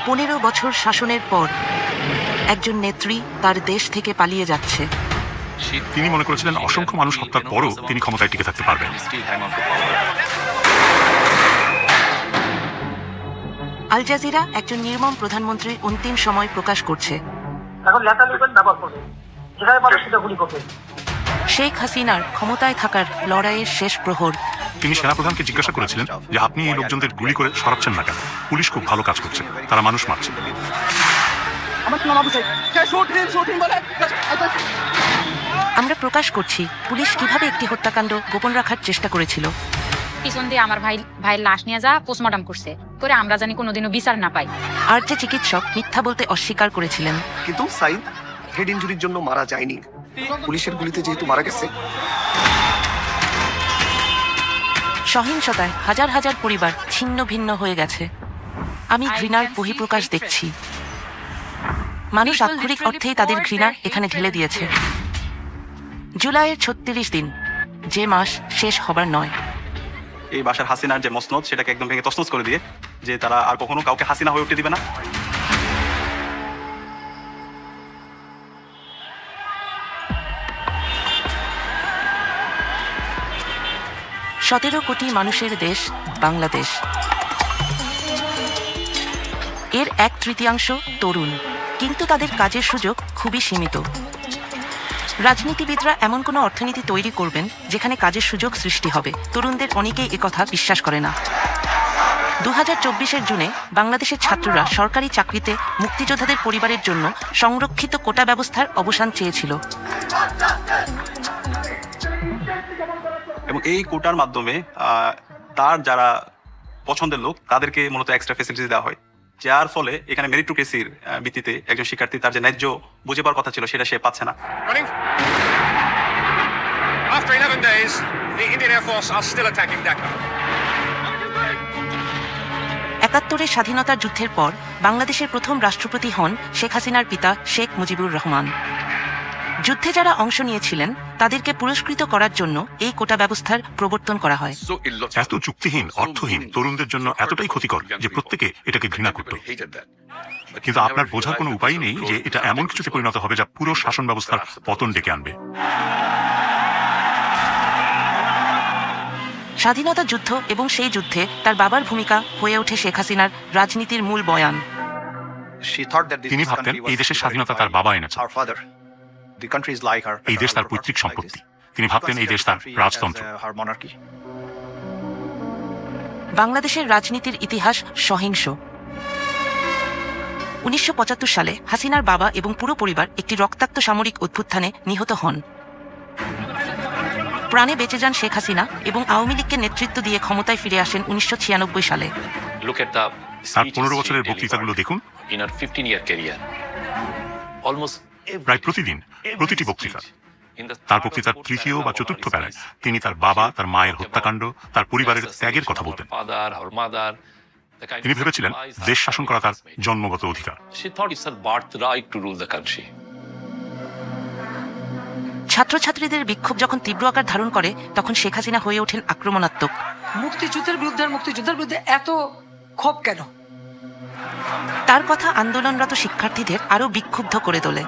15 বছর শাসনের পর একজন নেত্রী তার দেশ থেকে পালিয়ে যাচ্ছে। তিনি মনে করেছিলেন অসংখ্য মানুষ হত্যার পরও তিনি ক্ষমতায় টিকে থাকতে পারবেন। আল জাজিরা একজন নির্মম প্রধানমন্ত্রীর অন্তিম সময় প্রকাশ করছে। শেখ হাসিনার ক্ষমতায় থাকার লড়াইয়ের শেষ প্রহর। তিনি সেনাপ্রধানকে জিজ্ঞাসা করেছিলেন যে আপনি এই লোকজনদের গুলি করে সরাচ্ছেন না কেন? পুলিশ খুব ভালো কাজ করছে, তারা মানুষ মারছে। আমরা প্রকাশ করছি পুলিশ কিভাবে একটি হত্যাকাণ্ড গোপন রাখার চেষ্টা করেছিল। পিছন দিয়ে আমার ভাইয়ের লাশ নিয়ে যা পোস্টমর্টম করছে, করে আমরা জানি কোনোদিনও বিচার না পাই। আর যে চিকিৎসক মিথ্যা বলতে অস্বীকার করেছিলেন। কিন্তু সাইদ হেড ইনজুরির জন্য মারা যায়নি, পুলিশের গুলিতে যেহেতু মারা গেছে। সহিংসতায় হাজার হাজার পরিবার ছিন্ন ভিন্ন হয়ে গেছে। আমি ঘৃণার বহিঃপ্রকাশ দেখছি। মানুষ আক্ষরিক অর্থেই তাদের ঘৃণা এখানে ঢেলে দিয়েছে। জুলাইয়ের 36 দিন, যে মাস শেষ হবার নয়। এই বাশার হাসিনার যে মসনদ সেটাকে একদম ভেঙে তছনছ করে দিয়ে যে তারা আর কখনো কাউকে হাসিনা হয়ে উঠতে দিবে না। 17 কোটি মানুষের দেশ বাংলাদেশ। এর 1/3 তরুণ, কিন্তু তাদের কাজের সুযোগ খুবই সীমিত। রাজনীতিবিদরা এমন কোনো অর্থনীতি তৈরি করবেন যেখানে কাজের সুযোগ সৃষ্টি হবে। তরুণদের অনেকেই একথা বিশ্বাস করে না। 2024-এর জুনে বাংলাদেশের ছাত্ররা সরকারি চাকরিতে মুক্তিযোদ্ধাদের পরিবারের জন্য সংরক্ষিত কোটা ব্যবস্থার অবসান চেয়েছিল। এবং এই কোটার মাধ্যমে তার যারা পছন্দের লোক তাদেরকে মূলত এক্সট্রা ফেসিলিটি দেওয়া হয়, যার ফলে এখানে মেরিটোক্রেসির ভিত্তিতে একজন শিক্ষার্থী তার যে ন্যায্য বুঝে পাওয়ার কথা ছিল সেটা সে পাচ্ছে না। After 11 days, the Indian Air Force are still attacking Dhaka. 71-এর স্বাধীনতার যুদ্ধের পর বাংলাদেশের প্রথম রাষ্ট্রপতি হন শেখ হাসিনার পিতা শেখ মুজিবুর রহমান। যুদ্ধে যারা অংশ নিয়েছিলেন তাদেরকে পুরস্কৃত করার জন্য এই কোটা ব্যবস্থার প্রবর্তন করা হয়। এত যুক্তিহীন, অর্থহীন, তরুণদের জন্য এতটাই ক্ষতিকর যে প্রত্যেকে এটাকে ঘৃণা করত। কিন্তু আপনার বোঝার কোনো উপায় নেই যে এটা এমন কিছুতে পরিণত হবে যা পুরো শাসন ব্যবস্থার পতন ডেকে আনবে। স্বাধীনতা যুদ্ধ এবং সেই যুদ্ধে তার বাবার ভূমিকা হয়ে ওঠে শেখ হাসিনার রাজনীতির মূল বয়ান। তিনি ভাবতেন এই দেশের স্বাধীনতা তার বাবা এনেছে, এই দেশ তার পৈতৃক সম্পত্তি। তিনি ভাবতেন এই দেশ তার রাজতন্ত্র। বাংলাদেশের রাজনীতির ইতিহাস সহিংস। 1975 সালে হাসিনার বাবা এবং পুরো পরিবার একটি রক্তাক্ত সামরিক অভ্যুত্থানে নিহত হন। প্রাণে বেঁচে যান শেখ হাসিনা এবং আওয়ামী লীগকে নেতৃত্ব দিয়ে ক্ষমতায় ফিরে আসেন 1996 সালে। তার 15 বছরের বক্তৃতাগুলো দেখুন। প্রায় প্রতিদিন, প্রতিটি বক্তৃতা, তার বক্তৃতার তৃতীয় বা চতুর্থ প্যারায় তিনি তার বাবা, তার মায়ের হত্যাকাণ্ড, তার পরিবারের ত্যাগের কথা বলতেন। তিনি ভেবেছিলেন দেশ শাসন করা তার জন্মগত অধিকার। ছাত্রছাত্রীদের বিক্ষোভ যখন তীব্র আকার ধারণ করে তখন শেখ হাসিনা হয়ে ওঠেন আক্রমণাত্মক। মুক্তিযুদ্ধের বিরুদ্ধে এত ক্ষোভ কেন? তার কথা আন্দোলনরত শিক্ষার্থীদের আরো বিক্ষুব্ধ করে তোলে।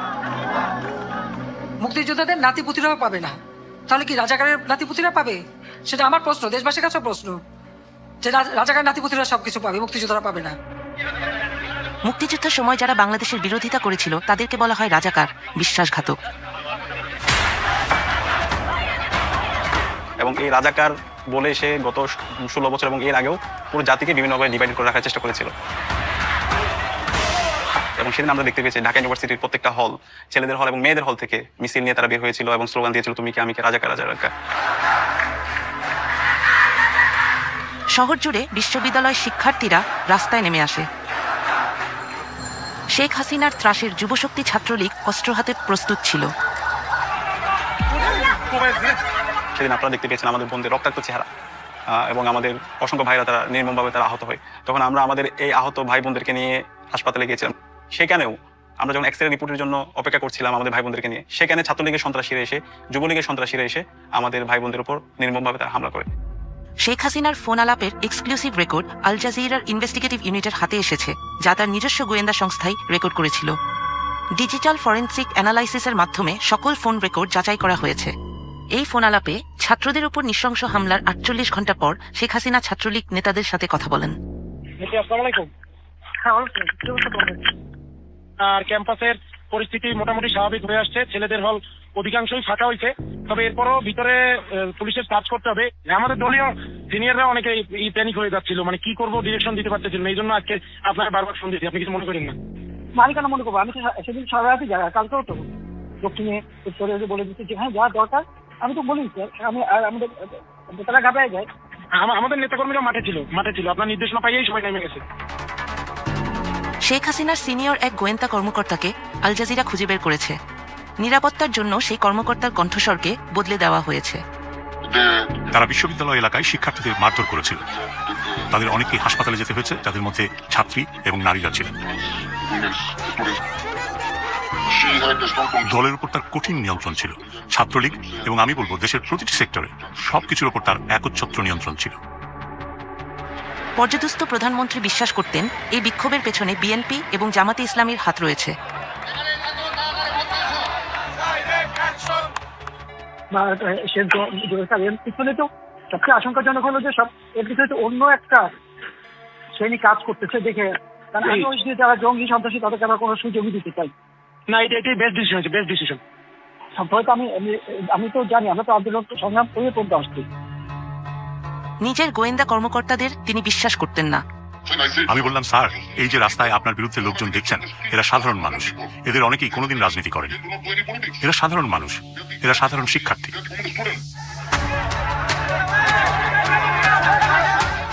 মুক্তিযোদ্ধাদের নাতিপুতিরাও পাবে না, তাহলে কি রাজাকারের নাতিপুতিরা পাবে? সেটা আমার প্রশ্ন, দেশবাসীর কাছে প্রশ্ন, যে রাজাকার নাতিপুতিরা সবকিছু পাবে, মুক্তিযোদ্ধারা পাবে না। মুক্তিযুদ্ধের সময় যারা বাংলাদেশের বিরোধিতা করেছিল তাদেরকে বলা হয় রাজাকার, বিশ্বাসঘাতক। এবং এই রাজাকার বলে সে গত 16 বছর এবং এর আগেও পুরো জাতিকে বিভিন্নভাবে ডিভাইড করে রাখার চেষ্টা করেছিল। এবং সেদিন আমরা দেখতে পেয়েছি ঢাকা ইউনিভার্সিটির প্রত্যেকটা হল, ছেলেদের হল এবং মেয়েদের হল থেকে মিছিল নিয়ে তারা বের হয়েছিল এবং স্লোগান দিয়েছিল, তুমি কি আমি কে, রাজাকার রাজাকার। শহর জুড়ে বিশ্ববিদ্যালয় শিক্ষার্থীরা রাস্তায় নেমে আসে। শেখ হাসিনার ত্রাসের যুবশক্তি ছাত্রলীগ অস্ত্র হাতে প্রস্তুত ছিল। সেদিন আপনারা দেখতে পেয়েছেন আমাদের বোনদের রক্তাক্ত চেহারা এবং আমাদের অসংখ্য ভাইরা তারা নির্মমভাবে তারা আহত হয়। তখন আমরা আমাদের এই আহত ভাই বোনদেরকে নিয়ে হাসপাতালে গিয়েছিলাম। সেখানেও আমরা যখন এক্সরে রিপোর্টের জন্য অপেক্ষা করছিলাম আমাদের ভাই বোনদেরকে নিয়ে, সেখানে ছাত্রলীগের সন্ত্রাসীরা এসে, যুবলীগের সন্ত্রাসীরা এসে আমাদের ভাই বোনদের উপর নির্মমভাবে তারা হামলা করে। শেখ হাসিনার ফোন আলাপের এক্সক্লুসিভ রেকর্ড আল জাজিরার ইনভেস্টিগেটিভ ইউনিটের হাতে এসেছে, যা তার নিজস্ব গোয়েন্দা সংস্থাই রেকর্ড করেছিল। ডিজিটাল ফরেন্সিক অ্যানালাইসিসের মাধ্যমে সকল ফোন রেকর্ড যাচাই করা হয়েছে। এই ফোন আলাপে ছাত্রদের উপর নৃশংস হামলার 48 ঘণ্টা পর শেখ হাসিনা ছাত্রলীগ নেতাদের সাথে কথা বলেন। আর ক্যাম্পাসের পরিস্থিতি মোটামুটি স্বাভাবিক হয়ে আসছে, ছেলেদের হল অধিকাংশই ফাঁকা হয়েছে। তবে এরপরও ভিতরে পুলিশের সার্চ করতে হবে। আমাদের দলীয় সিনিয়ররা অনেকে প্যানিক হয়ে যাচ্ছিল, মানে কি করবো ডিরেকশন দিতে পারতেছিল না। এই জন্য আজকে আপনার বারবার ফোন দিচ্ছি, আপনি কিছু মনে করেন না। আমি কেন মনে করবো? আমি তো সেদিন সারা রাতে যাই, কালকেও তো দক্ষিণে উত্তরে বলে দিচ্ছি যে হ্যাঁ যা দরকার আমি তো বলি। আমি আমাদের নেতারা ঘাবড়ায় যায়। আমাদের নেতাকর্মীরা মাঠে ছিল, আপনার নির্দেশনা পাইয়েই সবাই নেমে গেছে। শেখ হাসিনার সিনিয়র এক গোয়েন্দা কর্মকর্তাকে আল জাজিরা খুঁজে বের করেছে। নিরাপত্তার জন্য সেই কর্মকর্তার কণ্ঠস্বরকে বদলে দেওয়া হয়েছে। তারা বিশ্ববিদ্যালয় এলাকায় শিক্ষার্থীদের মারধর করেছিল। তাদের অনেকেই হাসপাতালে যেতে হয়েছে, যাদের মধ্যে ছাত্রী এবং নারীরা ছিলেন। দলের উপর তার কঠিন নিয়ন্ত্রণ ছিল। ছাত্রলীগ এবং আমি বলবো দেশের প্রতিটি সেক্টরে সবকিছুর উপর তার একচ্ছত্র নিয়ন্ত্রণ ছিল। পর্যদুস্ত প্রধানমন্ত্রী বিশ্বাস করতেন এই বিক্ষোভের পেছনে বিএনপি এবং জামাতে ইসলামীর হাত রয়েছে। পিছনে তো সবচেয়ে আশঙ্কাজনক হলো যে সব এর পিছনে তো অন্য একটা শ্রেণী কাজ করতেছে দেখে, কারণ আমি ওই যে যারা জঙ্গি সন্ত্রাসী তাদেরকে আমরা কোনো সুযোগই দিতে চাই না। এটাই বেস্ট ডিসিশন হয়েছে, বেস্ট ডিসিশন। হয়তো আমি তো জানি, আমরা তো আন্দোলন সংগ্রাম করে পড়তে আসছি। নিজের গোয়েন্দা কর্মকর্তাদের তিনি বিশ্বাস করতেন না। আমি বললাম, স্যার, এই যে রাস্তায় আপনার বিরুদ্ধে লোকজন দেখছেন, এরা সাধারণ মানুষ। এদের অনেকেই কোনোদিন রাজনীতি করেনি। এরা সাধারণ মানুষ, এরা সাধারণ শিক্ষার্থী।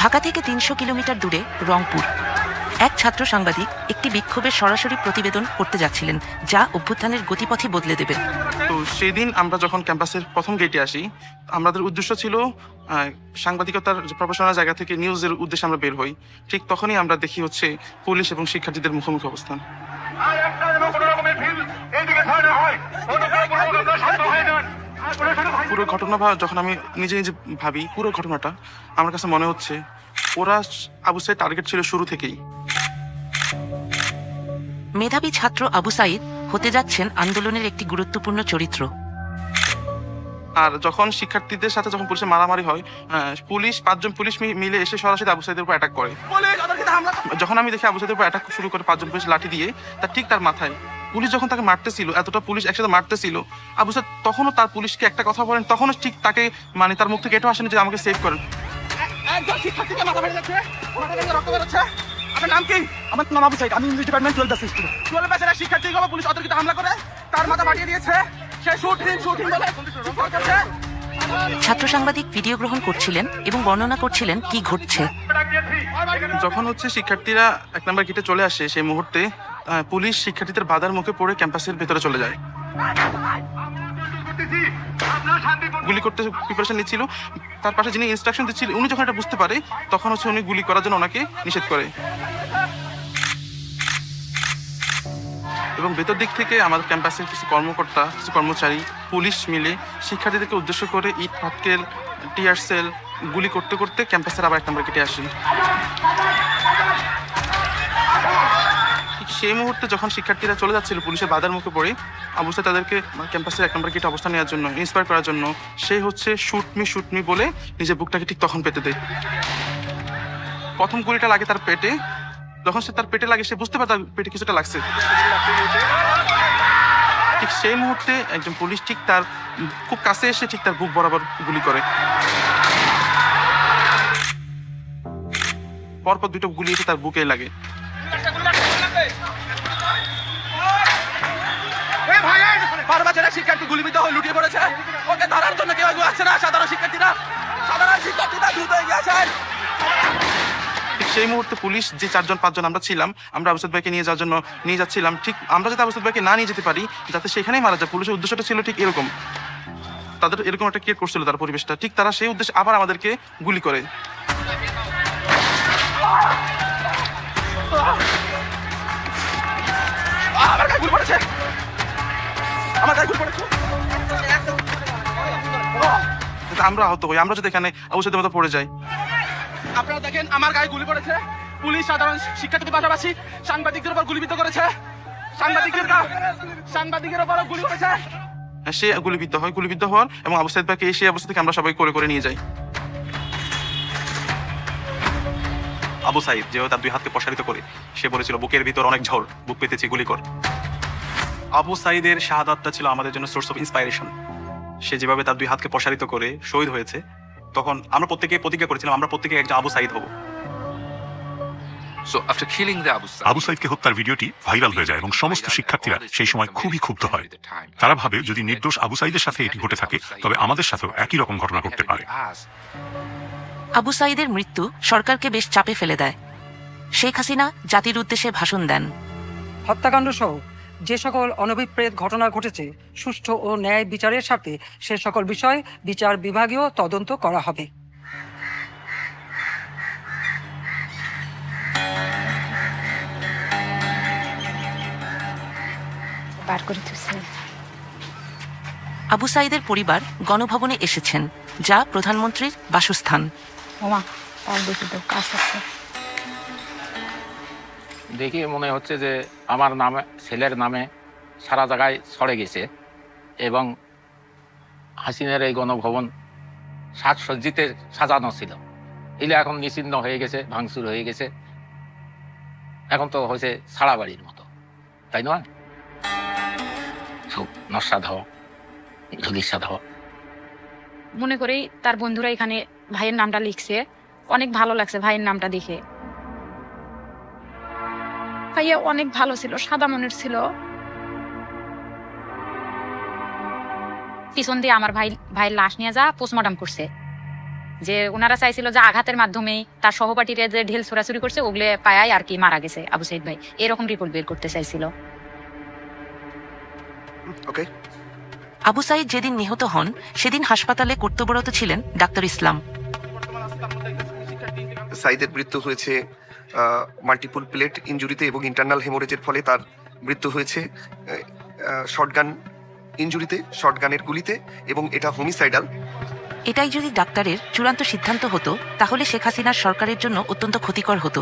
ঢাকা থেকে 300 কিলোমিটার দূরে রংপুর এক ছাত্র সাংবাদিক একটি বিক্ষোভের সরাসরি প্রতিবেদন করতে যাচ্ছিলেন, যা অভ্যুত্থানের গতিপথই বদলে দেবে। তো সেদিন আমরা যখন ক্যাম্পাসের প্রথম গেটে আসি, আমাদের উদ্দেশ্য ছিল সাংবাদিকতার প্রফেশনাল জায়গা থেকে নিউজের উদ্দেশ্যে আমরা বের হই। ঠিক তখনই আমরা দেখি হচ্ছে পুলিশ এবং শিক্ষার্থীদের মুখোমুখি অবস্থান। পুরো ঘটনা যখন আমি নিজে নিজে ভাবি, পুরো ঘটনাটা আমার কাছে মনে হচ্ছে ওরা আবু সাইদ টার্গেট ছিল শুরু থেকেই। মেধাবী ছাত্র আবু সাইদ হতে যাচ্ছেন আন্দোলনের একটি গুরুত্বপূর্ণ চরিত্র। আর যখন শিক্ষার্থীদের সাথে যখন পুলিশের মারামারি হয়, পুলিশ 5 জন পুলিশ মিলে এসে সরাসরি আবু সাইদের উপর অ্যাটাক করে। যখন আমি দেখি আবু সাইদের উপর অ্যাটাক শুরু করে 5 জন পুলিশ লাঠি দিয়ে, তার মাথায় পুলিশ যখন তাকে মারতেছিল, এতটা পুলিশ একসাথে মারতেছিল, আবু সাইদ তখনও তার পুলিশকে একটা কথা বলেন, তখনও ঠিক তাকে মানে তার মুখ থেকে এটাও আসেনি যে আমাকে সেভ করেন। আপনার নাম কি? আমার নাম আবু সাইদ, আমি ইংলিশ ডিপার্টমেন্ট 12 ব্যাচের স্টুডেন্ট। 12 ব্যাচের শিক্ষার্থী পুলিশ অতর্কিত হামলা করে তার মাথা ফাটিয়ে দিয়েছে। সে শুটিং বলে ছাত্র সাংবাদিক ভিডিও গ্রহণ করছিলেন এবং বর্ণনা করছিলেন কি ঘটছে। যখন হচ্ছে শিক্ষার্থীরা 1 নম্বর গেটে চলে আসে, সেই মুহূর্তে পুলিশ শিক্ষার্থীদের বাধার মুখে পড়ে ক্যাম্পাসের ভেতরে চলে যায়। গুলি করতে প্রিপারেশন নিচ্ছিল। তার পাশে যিনি ইনস্ট্রাকশন দিচ্ছিল, উনি যখন এটা বুঝতে পারে, তখন হচ্ছে উনি গুলি করার জন্য ওনাকে নিষেধ করে। এবং ভেতর দিক থেকে আমাদের ক্যাম্পাসের কিছু কর্মকর্তা, কিছু কর্মচারী, পুলিশ মিলে শিক্ষার্থীদেরকে উদ্দেশ্য করে ইট পাটকেল, টিয়ার সেল গুলি করতে করতে ক্যাম্পাসের আবার 1 নম্বর গেটে আসে। ঠিক সেই মুহূর্তে যখন শিক্ষার্থীরা চলে যাচ্ছিল পুলিশের বাধার মুখে পড়ে, আবু সাইদ তাদেরকে ক্যাম্পাসের 1 নম্বর গেটে অবস্থান নেওয়ার জন্য, ইন্সপায়ার করার জন্য, সে হচ্ছে শুট মি বলে নিজের বুকটাকে ঠিক তখন পেতে দেয়। প্রথম গুলিটা লাগে তার পেটে। যখন সে তার পেটে লাগে, সে বুঝতে পারে তার পেটে কিছুটা লাগছে। ঠিক সেই মুহূর্তে একজন পুলিশ ঠিক তার খুব কাছে এসে ঠিক তার বুক বরাবর গুলি করে। পরপর 2টা গুলি এসে তার বুকে লাগে। শিক্ষার্থী গুলিবিদ্ধ হয়ে লুটিয়ে পড়েছে, ওকে ধরার জন্য কেউ আসছে না। সাধারণ শিক্ষার্থীরা দ্রুত এগিয়ে আসেন। সেই মুহূর্তে পুলিশ যে 4 জন 5 জন আমরা ছিলাম, আমরা আবু সাইদ ভাইকে নিয়ে যাচ্ছিলাম। ঠিক আমরা যাতে আবু সাইদ ভাইকে না নিয়ে যেতে পারি, যাতে সেখানেই মারা যায়। পুলিশের উদ্দেশ্যটা ছিল ঠিক এরকম, তাদের এরকম একটা ক্রিয়েট করছিল তার পরিবেশটা। ঠিক তারা সেই উদ্দেশ্যে আবার আমাদেরকে গুলি করে। আমার গায়ে গুলি পড়েছে, আমার গায়ে গুলি পড়েছে। আমরা আহত হই, আমরা যদি এখানে আবু সাইদের মতো পড়ে যাই। আপনারা দেখেন আমার গায়ে গুলি পড়েছে, পুলিশ সাধারণ শিক্ষার্থীদের পাশাপাশি সাংবাদিকদের উপর গুলিবিদ্ধ করেছে, সাংবাদিকের উপর গুলি করেছে। সে গুলিবিদ্ধ হওয়ার এবং আবু সাইদ ভাইকে সেই অবস্থা থেকে আমরা সবাই করে নিয়ে যাই। আবু সাইদ যে তার দুই হাতকে প্রসারিত করে সে বলেছিল বুকের ভিতর অনেক ঝড়, বুক পেতেছি গুলি কর। আবু সাইদের শাহাদাতটা ছিল আমাদের জন্য সোর্স অফ ইন্সপাইরেশন। সে যেভাবে তার দুই হাতকে প্রসারিত করে শহীদ হয়েছে, তখন আমরা প্রত্যেকে প্রতিজ্ঞা করেছিলাম আমরা প্রত্যেকে একজন আবু সাইদ হব। আবু সাইদকে হত্যার ভিডিওটি ভাইরাল হয়ে যায় এবং সমস্ত শিক্ষার্থীরা সেই সময় খুবই ক্ষুব্ধ হয়। তারা ভাবে যদি নির্দোষ আবু সাইদের সাথে এটি ঘটে থাকে তবে আমাদের সাথেও একই রকম ঘটনা ঘটতে পারে। আবু সাইদের মৃত্যু সরকারকে বেশ চাপে ফেলে দেয়। শেখ হাসিনা জাতির উদ্দেশ্যে ভাষণ দেন। হত্যাকাণ্ড সহ যে সকল অনভিপ্রেত ঘটনা ঘটেছে সুষ্ঠু ও ন্যায় বিচারের সাথে সে সকল বিষয় বিচার বিভাগীয় তদন্ত করা হবে। আবু সাইদের পরিবার গণভবনে এসেছেন, যা প্রধানমন্ত্রীর বাসস্থান। দেখি মনে হচ্ছে যে আমার নামে, ছেলের নামে সারা জায়গায় ছড়ে গেছে এবং হাসিনের এই গণভবন সাজসজ্জিতে সাজানো ছিল, এগুলো এখন নিশ্চিহ্ন হয়ে গেছে, ভাঙচুর হয়ে গেছে, এখন তো হয়েছে ছাড়া বাড়ির মতো, তাই নয়? সব নস্বাদ হওয়া, ধুলিস্বাদ হওয়া। মনে করেই তার বন্ধুরা এখানে ভাইয়ের নামটা লিখছে, অনেক ভালো লাগছে ভাইয়ের নামটা দেখে। ভাইয়া অনেক ভালো ছিল, সাদা মনের ছিল। পিছন দিয়ে আমার ভাইয়ের লাশ নিয়ে যা পোস্টমর্টম করছে, যে ওনারা চাইছিল যে আঘাতের মাধ্যমেই তার সহপাঠীরা যে ঢেল ছোড়াছুরি করছে ওগুলো পায়ায় আর কি মারা গেছে আবু সাইদ ভাই, এরকম রিপোর্ট বের করতে চাইছিল। আবু সাইদ যেদিন নিহত হন সেদিন হাসপাতালে কর্তব্যরত ছিলেন ডাক্তার ইসলাম। সাইদের মৃত্যু হয়েছে মাল্টিপল প্লেট ইনজুরিতে এবং ইন্টারনাল হেমোরেজের ফলে তার মৃত্যু হয়েছে শর্টগান ইনজুরিতে, শর্টগানের গুলিতে, এবং এটা হোমিসাইডাল। এটাই যদি ডাক্তারের চূড়ান্ত সিদ্ধান্ত হতো তাহলে শেখ হাসিনার সরকারের জন্য অত্যন্ত ক্ষতিকর হতো।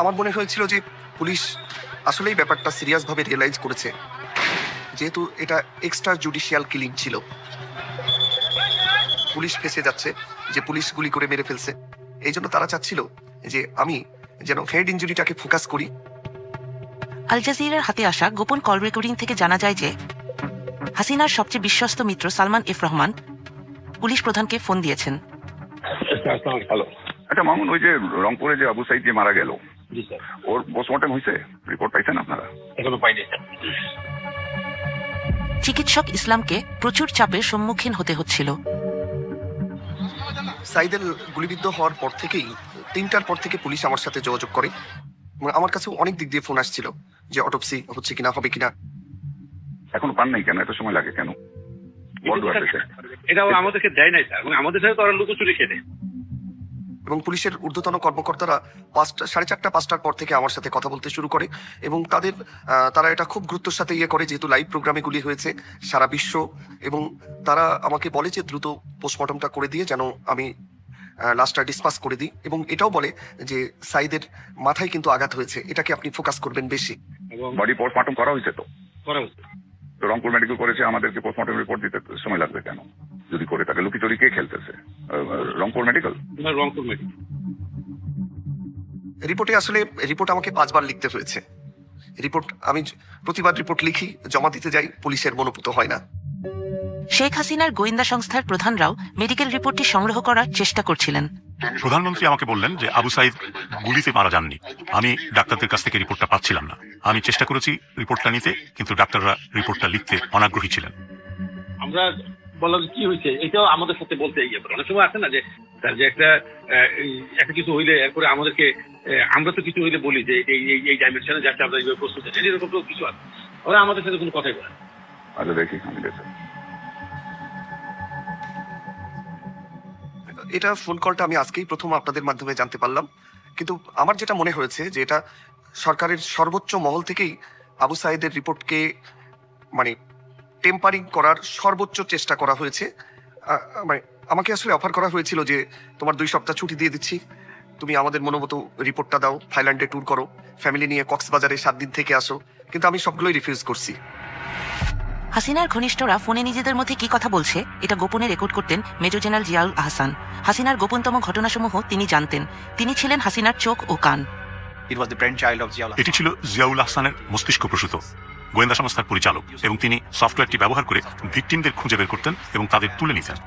আমার মনে হয়েছিল যে পুলিশ আসলেই ব্যাপারটা সিরিয়াস ভাবে রিয়েলাইজ করেছে, যেহেতু এটা এক্সট্রা জুডিশিয়াল কিলিং ছিল। পুলিশ ফেসে যাচ্ছে যে পুলিশ গুলি করে মেরে ফেলছে, এই জন্য তারা চাচ্ছিল যে আমি যেন হেড ইনজুরিটাকে ফোকাস করি। আল জাজিরার হাতে আসা গোপন কল রেকর্ডিং থেকে জানা যায় যে হাসিনার সবচেয়ে বিশ্বস্ত মিত্র সালমান এফ রহমান পুলিশ প্রধানকে ফোন দিয়েছেন। আচ্ছা মামুন, ওই যে রংপুরে যে আবু সাইদ যে মারা গেল, ওর পোস্টমর্টম হয়েছে? রিপোর্ট পাইছেন আপনারা? এখনো পাইনি। চিকিৎসক ইসলামকে প্রচুর চাপের সম্মুখীন হতে হচ্ছিল। সাইদের গুলিবিদ্ধ হওয়ার পর থেকেই 3টার পর থেকে পুলিশ আমার সাথে যোগাযোগ করে। আমার কাছে অনেক দিক দিয়ে ফোন আসছিল যে অটোপসি হচ্ছে কিনা, হবে কিনা। এখনো পান নাই কেন? এত সময় লাগে কেন? এটা আমাদেরকে দেয় নাই স্যার, আমাদের সাথে তো ওরা লুকোচুরি খেলে। এবং পুলিশের ঊর্ধ্বতন কর্মকর্তারা 4:30 5টার পর থেকে আমার সাথে কথা বলতে শুরু করে এবং তারা এটা খুব গুরুত্বের সাথে করে, যেহেতু লাইভ প্রোগ্রামে গুলি হয়েছে সারা বিশ্ব, এবং তারা আমাকে বলে যে দ্রুত পোস্টমর্টমটা করে দিয়ে যেন আমি লাশটা ডিসপাস করে দিই, এবং এটাও বলে যে সাইদের মাথায় কিন্তু আঘাত হয়েছে, এটাকে আপনি ফোকাস করবেন বেশি। বডি পোস্টমর্টম করা হয়েছে তো? তো রংপুর মেডিকেল করেছে, আমাদেরকে পোস্টমর্টম রিপোর্ট দিতে সময় লাগবে কেন? যদি করে তাকে লুকিচুরি কে খেলতেছে? রংপুর মেডিকেল? রংপুর মেডিকেল রিপোর্টে আসলে রিপোর্ট আমাকে 5 বার লিখতে হয়েছে। আমি প্রতিবার রিপোর্ট লিখি, জমা দিতে যাই, পুলিশের মনোপুত হয় না। শেখ হাসিনার গোয়েন্দা সংস্থার প্রধানরাও মেডিকেল রিপোর্টটি সংগ্রহ করার চেষ্টা করছিলেন। প্রধানমন্ত্রী আমাকে বললেন যে আবু সাইদ গুলিতে মারা যাননি। আমি ডাক্তারদের কাছ থেকে রিপোর্টটা পাচ্ছিলাম না। আমি চেষ্টা করেছি রিপোর্টটা নিতে, কিন্তু ডাক্তাররা রিপোর্টটা লিখতে অনাগ্রহী ছিলেন। আমরা বললাম কি হয়েছে, এটাও আমাদের সাথে বলতে গিয়ে অনেক সময় আছে না যে একটা কিছু হইলে এরপরে আমাদেরকে, আমরা তো কিছু হইলে বলি যে এই ডাইমেনশনে যাচ্ছে, আমরা এইভাবে প্রস্তুত আছি, এরকম তো কিছু আছে, ওরা আমাদের সাথে কোনো কথাই বলে। আচ্ছা দেখি, আমি দেখি। এটা ফোন কলটা আমি আজকেই প্রথম আপনাদের মাধ্যমে জানতে পারলাম, কিন্তু আমার যেটা মনে হয়েছে যে এটা সরকারের সর্বোচ্চ মহল থেকেই আবু সাইদের রিপোর্টকে টেম্পারিং করার সর্বোচ্চ চেষ্টা করা হয়েছে। মানে আমাকে আসলে অফার করা হয়েছিল যে তোমার 2 সপ্তাহ ছুটি দিয়ে দিচ্ছি, তুমি আমাদের মনোমতো রিপোর্টটা দাও, থাইল্যান্ডে ট্যুর করো, ফ্যামিলি নিয়ে কক্সবাজারে 7 দিন থেকে আসো, কিন্তু আমি সবগুলোই রিফিউজ করছি। হাসিনার ঘনিষ্ঠরা ফোনে নিজেদের মধ্যে কি কথা বলছে এটা গোপনে রেকর্ড করতেন মেজর জেনারেল জিয়াউল আহসান। হাসিনার গোপনতম ঘটনাসমূহ তিনি জানতেন। তিনি ছিলেন হাসিনার চোখ ও কান। এটি ছিল জিয়াউল আহসানের মস্তিষ্ক প্রসূত। গোয়েন্দা সংস্থার পরিচালক, এবং তিনি সফটওয়্যারটি ব্যবহার করে ভিকটিমদের খুঁজে বের করতেন এবং তাদের তুলে নিতেন।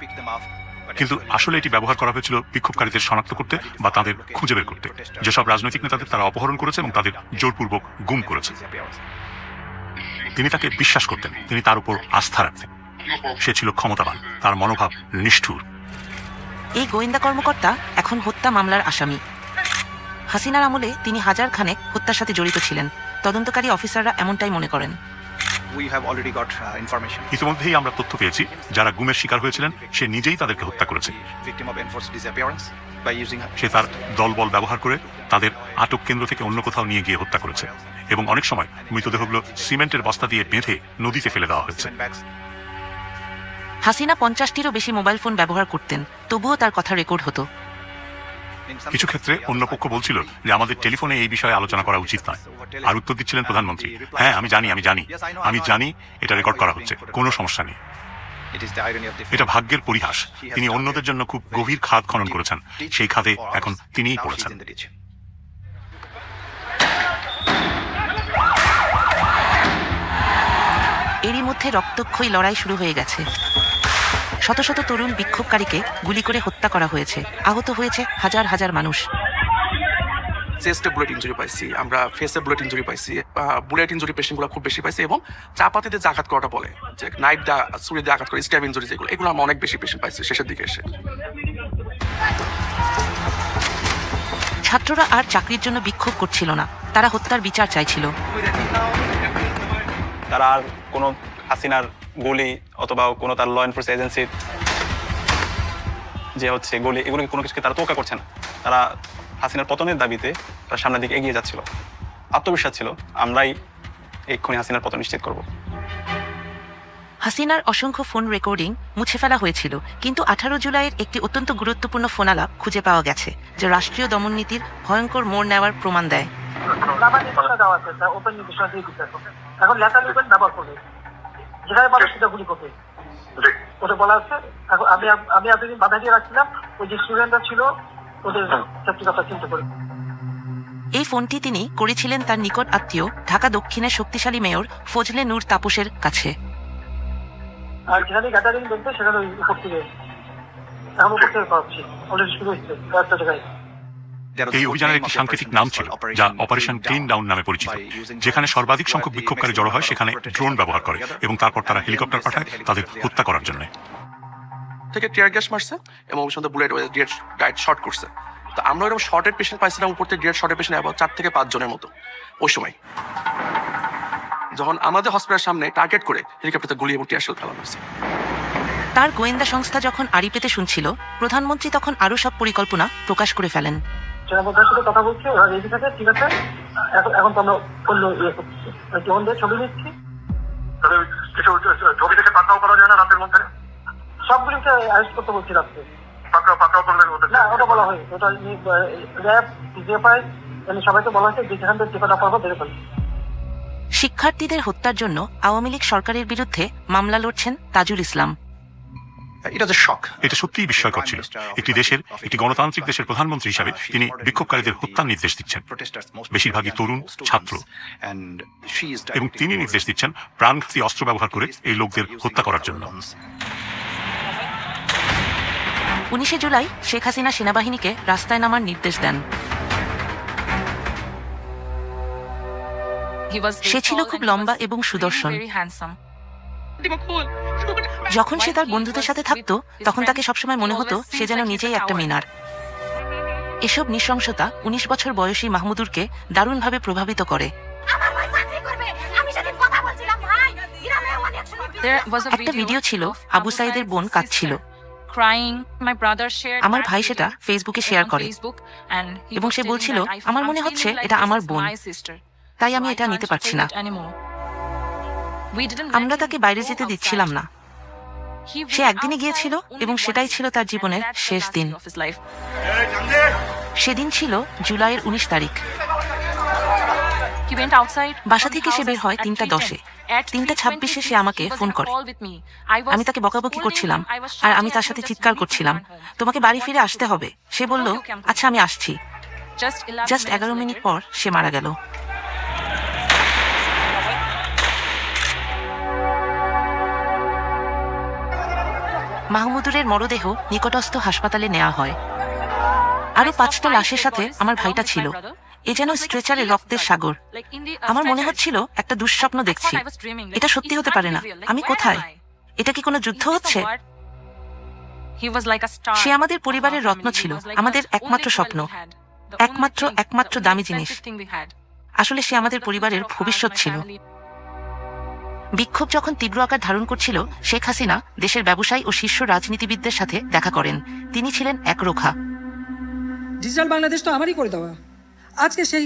কিন্তু আসলে এটি ব্যবহার করা হয়েছিল বিক্ষোভকারীদের শনাক্ত করতে বা তাদের খুঁজে বের করতে। যেসব রাজনৈতিক নেতাদের তারা অপহরণ করেছে এবং তাদের জোরপূর্বক গুম করেছে। তিনি তাকে বিশ্বাস করতেন, তিনি তার উপর আস্থা রাখতেন। সে ছিল ক্ষমতাবান, তার মনোভাব নিষ্ঠুর। এই গোয়েন্দা কর্মকর্তা এখন হত্যা মামলার আসামি। হাসিনার আমলে তিনি হাজার খানেক হত্যার সাথে জড়িত ছিলেন। তদন্তকারী অফিসাররা এমনটাই মনে করেন। ইতিমধ্যেই আমরা তথ্য পেয়েছি, যারা গুমের শিকার হয়েছিলেন সে নিজেই তাদেরকে হত্যা করেছে। সে তার দলবল ব্যবহার করে তাদের আটক কেন্দ্র থেকে অন্য কোথাও নিয়ে গিয়ে হত্যা করেছে, এবং অনেক সময় মৃতদেহগুলো সিমেন্টের বস্তা দিয়ে বেঁধে নদীতে ফেলে দেওয়া হয়েছে। হাসিনা 50টিরও বেশি মোবাইল ফোন ব্যবহার করতেন, তবুও তার কথা রেকর্ড হতো। কিছু ক্ষেত্রে অন্য পক্ষ বলছিল যে আমাদের টেলিফোনে এই বিষয়ে আলোচনা করা উচিত নয়, আর উত্তর দিচ্ছিলেন প্রধানমন্ত্রী, হ্যাঁ আমি জানি এটা রেকর্ড করা হচ্ছে, কোনো সমস্যা নেই। এটা ভাগ্যের পরিহাস, তিনি অন্যদের জন্য খুব গভীর খাদ খনন করেছেন, সেই খাদে এখন তিনিই পড়েছেন। এরই মধ্যে রক্তক্ষয়ী লড়াই শুরু হয়ে গেছে। শত শত তরুণ বিক্ষোভকারীকে গুলি করে হত্যা করা হয়েছে, আহত হয়েছে হাজার হাজার মানুষ। চেস্টে বুলেট ইনজুরি পাইছি, আমরা ফেসে বুলেট ইনজুরি পাইছি, বুলেট ইনজুরি পেশেন্টগুলো খুব বেশি পাইছি, এবং চাপাতিতে যে আঘাত করাটা বলে যে নাইফ দা ছুরি দিয়ে আঘাত করে স্ট্যাব ইনজুরি, এগুলো আমরা অনেক বেশি পেশেন্ট পাইছি শেষের দিকে এসে। ছাত্ররা আর চাকরির জন্য বিক্ষোভ করছিল না, তারা হত্যার বিচার চাইছিল। তারা আর কোনো হাসিনার গুলি অথবা কোনো তার ল এনফোর্স এজেন্সির যে হচ্ছে গুলি, এগুলো কোনো কিছুকে তারা তোয়াক্কা করছে না। তারা হাসিনার পতনের দাবিতে তারা সামনের দিকে এগিয়ে যাচ্ছিল। আত্মবিশ্বাস ছিল আমরাই এক্ষুনি হাসিনার পতন নিশ্চিত করব। হাসিনার অসংখ্য ফোন রেকর্ডিং মুছে ফেলা হয়েছিল, কিন্তু 18 জুলাইয়ের একটি অত্যন্ত গুরুত্বপূর্ণ ফোনালাপ খুঁজে পাওয়া গেছে, যা রাষ্ট্রীয় দমননীতির ভয়ঙ্কর মোড় নেওয়ার প্রমাণ দেয়। এখন লেখা লিখবেন ব্যবহার করবে, যেখানে পাবে সেটা গুলি করবে, ওটা বলা হচ্ছে। আমি এতদিন বাধা দিয়ে রাখছিলাম, ওই যে স্টুডেন্টরা ছিল ওদের সত্যি কথা চিন্তা করে। এই ফোনটি তিনি করেছিলেন তার নিকট আত্মীয় ঢাকা দক্ষিণের শক্তিশালী মেয়র ফজলে নূর তাপসের কাছে। আর যেখানে গ্যাদারিং দেখবে সেখানে ওই উপর থেকে এখন উপর থেকে পাচ্ছি, অলরেডি শুরু হচ্ছে কয়েকটা জায়গায়। এই অভিযানের একটি সাংকেতিক নাম ছিল, যা অপারেশন ক্লিন ডাউন নামে পরিচিত, যেখানে সর্বাধিক সংখ্যক বিক্ষোভকারী জড়ো হয়, সেখানে ড্রোন ব্যবহার করে এবং তারপর তারা হেলিকপ্টার পাঠায় তাদের হত্যা করার জন্য। থেকে টিয়ার গ্যাস মারছে এবং ওর সাথে বুলেট ডাইরেক্ট শর্ট করছে। তো আমরা এরকম শর্টের পেশেন্ট পাইছিলাম, উপর থেকে ডিরেক্ট শর্টের পেশেন্ট 4 থেকে 5 জনের মতো। ওই সময় যখন আমাদের হসপিটালের সামনে টার্গেট করে হেলিকপ্টারে গুলি এবং টিয়ার শেল ফেলানো হয়েছে। তার গোয়েন্দা সংস্থা যখন আড়ি পেতে শুনছিল, প্রধানমন্ত্রী তখন আরো সব পরিকল্পনা প্রকাশ করে ফেলেন। সেনাপ্রধানের সাথে কথা বলছি, ওরা রেডি থাকে, ঠিক আছে, এখন তো আমরা অন্য ইয়ে করছি, ছবি নিচ্ছি। ছবি থেকে পাকড়াও করা যায় না রাতের মধ্যে? সবগুলিকে অ্যারেস্ট করতে বলছি রাত্রে। পাকড়াও করলে না, ওটা বলা হয়, ওটা র্যাব জিএফআই সবাইকে বলা হয়েছে যেখান থেকে যে কথা পাবো দেখে ফেলছি। শিক্ষার্থীদের হত্যার জন্য আওয়ামী লীগ সরকারের বিরুদ্ধে মামলা লড়ছেন তাজুল ইসলাম। এটা সত্যিই বিস্ময়কর ছিল। একটি গণতান্ত্রিক দেশের প্রধানমন্ত্রী হিসাবে তিনি বিক্ষোভকারীদের হত্যার নির্দেশ দিচ্ছেন, বেশিরভাগই তরুণ ছাত্র, এবং তিনি নির্দেশ দিচ্ছেন প্রাণঘাতী অস্ত্র ব্যবহার করে এই লোকদের হত্যা করার জন্য। 19 জুলাই শেখ হাসিনা সেনাবাহিনীকে রাস্তায় নামার নির্দেশ দেন। সে ছিল খুব লম্বা এবং সুদর্শন। যখন সে তার বন্ধুদের সাথে থাকতো, তখন তাকে সবসময় মনে হতো সে যেন নিজেই একটা মিনার। এসব নৃশংসতা 19 বছর বয়সী মাহমুদুরকে দারুণভাবে প্রভাবিত করে। একটা ভিডিও ছিল, আবু সাইদের বোন কাঁদছিল। আমার ভাই সেটা ফেসবুকে শেয়ার করে এবং সে বলছিল, আমার মনে হচ্ছে এটা আমার বোন, তাই আমি এটা নিতে পারছি না। আমরা তাকে বাইরে যেতে দিচ্ছিলাম না। সে একদিনে গিয়েছিল এবং সেটাই ছিল তার জীবনের শেষ দিন। সেদিন ছিল জুলাইয়ের 19 তারিখ। বাসা থেকে সে বের হয় 3:10-এ। 3:26-এ সে আমাকে ফোন করে। আমি তাকে বকাবকি করছিলাম আর আমি তার সাথে চিৎকার করছিলাম, তোমাকে বাড়ি ফিরে আসতে হবে। সে বলল, আচ্ছা আমি আসছি। জাস্ট 11 মিনিট পর সে মারা গেল। মাহমুদুরের মরদেহ নিকটস্থ হাসপাতালে নেওয়া হয়। আরো 5টা লাশের সাথে আমার ভাইটা ছিল। এ যেন স্ট্রেচারে রক্তের সাগর। আমার মনে হচ্ছিল একটা দুঃস্বপ্ন দেখছি। এটা সত্যি হতে পারে না। আমি কোথায়? এটা কি কোনো যুদ্ধ হচ্ছে? সে আমাদের পরিবারের রত্ন ছিল, আমাদের একমাত্র স্বপ্ন, একমাত্র দামি জিনিস। আসলে সে আমাদের পরিবারের ভবিষ্যৎ ছিল। বিক্ষোভ যখন তীব্র আকার ধারণ করছিল, শেখ হাসিনা দেশের ব্যবসায়ী ও শীর্ষ রাজনীতিবিদদের সাথে দেখা করেন। তিনি ছিলেন একরোখা। ডিজিটাল বাংলাদেশ তো আমারই করে দেওয়া। আজকে সেই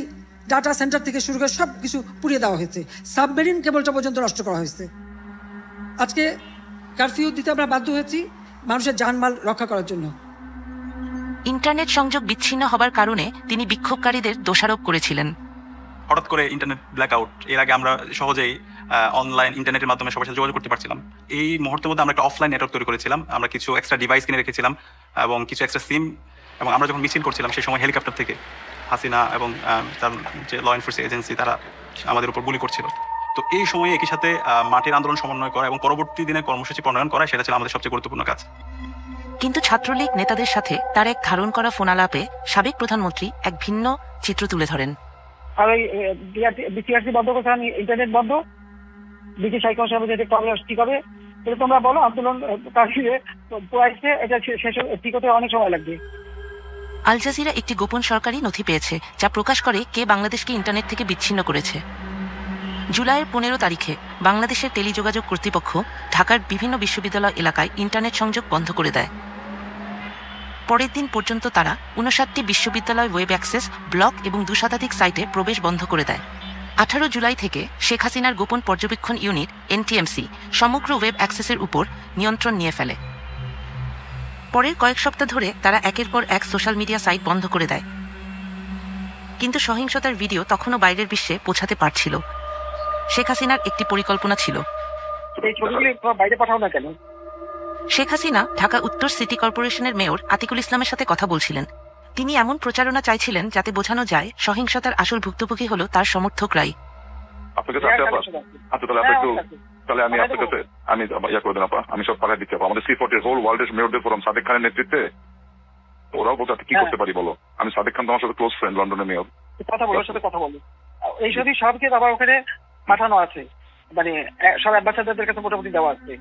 ডাটা সেন্টার থেকে শুরু করে সব কিছু পুড়িয়ে দেওয়া হয়েছে, সাবমেরিন কেবলটা পর্যন্ত নষ্ট করা হয়েছে। আজকে কারফিউ দিতে আমরা বাধ্য হয়েছি মানুষের জানমাল রক্ষা করার জন্য। ইন্টারনেট সংযোগ বিচ্ছিন্ন হবার কারণে তিনি বিক্ষোভকারীদের দোষারোপ করেছিলেন। হঠাৎ করে ইন্টারনেট ব্ল্যাকআউট। এর আগে আমরা সহজেই অনলাইন ইন্টারনেটের মাধ্যমে সবার সাথে যোগাযোগ করতে পারছিলাম। এই মুহূর্তের মধ্যে আমরা একটা অফলাইন নেটওয়ার্ক তৈরি করেছিলাম। আমরা কিছু এক্সট্রা ডিভাইস কিনে রেখেছিলাম এবং কিছু এক্সট্রা সিম, এবং আমরা যখন মিছিল করছিলাম সেই সময় হেলিকপ্টার থেকে হাসিনা এবং তার যে ল এনফোর্সিং এজেন্সি তারা আমাদের উপর গুলি করছিল। তো এই সময়ে একই সাথে মাঠের আন্দোলন সমন্বয় করা এবং পরবর্তী দিনে কর্মসূচি প্রণয়ন করা, সেটা ছিল আমাদের সবচেয়ে গুরুত্বপূর্ণ কাজ। কিন্তু ছাত্রলীগ নেতাদের সাথে তার এক ধারণ করা ফোনালাপে সাবেক প্রধানমন্ত্রী এক ভিন্ন চিত্র তুলে ধরেন। আর ওই বিটিআরসি বন্ধ করতে, আমি ইন্টারনেট বন্ধ, ব্রিটিশ হাইকমিশন সাহেব যেটা প্রবলেম ঠিক হবে, এটা তোমরা বলো। আন্দোলন এটা শেষ ঠিক হতে অনেক সময় লাগবে। আল জাজিরা একটি গোপন সরকারি নথি পেয়েছে যা প্রকাশ করে কে বাংলাদেশকে ইন্টারনেট থেকে বিচ্ছিন্ন করেছে। জুলাইয়ের 15 তারিখে বাংলাদেশের টেলিযোগাযোগ কর্তৃপক্ষ ঢাকার বিভিন্ন বিশ্ববিদ্যালয় এলাকায় ইন্টারনেট সংযোগ বন্ধ করে দেয়। পরের দিন পর্যন্ত তারা 59টি বিশ্ববিদ্যালয় ওয়েব অ্যাক্সেস, ব্লগ এবং 2 শতাধিক সাইটে প্রবেশ বন্ধ করে দেয়। 18 জুলাই থেকে শেখ হাসিনার গোপন পর্যবেক্ষণ ইউনিট এনটিএমসি সমগ্র ওয়েব অ্যাক্সেসের উপর নিয়ন্ত্রণ নিয়ে ফেলে। পরের কয়েক সপ্তাহ ধরে তারা একের পর এক সোশ্যাল মিডিয়া সাইট বন্ধ করে দেয়। কিন্তু সহিংসতার ভিডিও তখনও বাইরের বিশ্বে পৌঁছাতে পারছিল। শেখ হাসিনার একটি পরিকল্পনা ছিল। শেখ হাসিনা ঢাকা উত্তর সিটি কর্পোরেশনের মেয়র আতিকুল ইসলামের সাথে কথা বলছিলেন। তিনি এমন প্রচারণা চাইছিলেন যাতে বোঝানো যায় সহিংসতার আসল ভুক্তভোগী হলো তার সমর্থকরাই। তাহলে আমি আপনার কাছে আমি ইয়া করে দেন আপা, আমি সব পাঠিয়ে দিচ্ছি। আমাদের C40 হোল ওয়ার্ল্ডের মেয়রদের ফোরাম সাদেক খানের নেতৃত্বে, ওরাও বলতে কি করতে পারি বলো। আমি সাদেক খান তো আমার সাথে ক্লোজ ফ্রেন্ড, লন্ডনের মেয়র। কথা বলো, সাথে কথা বলো। এই সবই সবকে আবার ওখানে পাঠানো আছে, মানে সব অ্যাম্বাসাডারদের কাছে মোটামুটি দেওয়া আছে।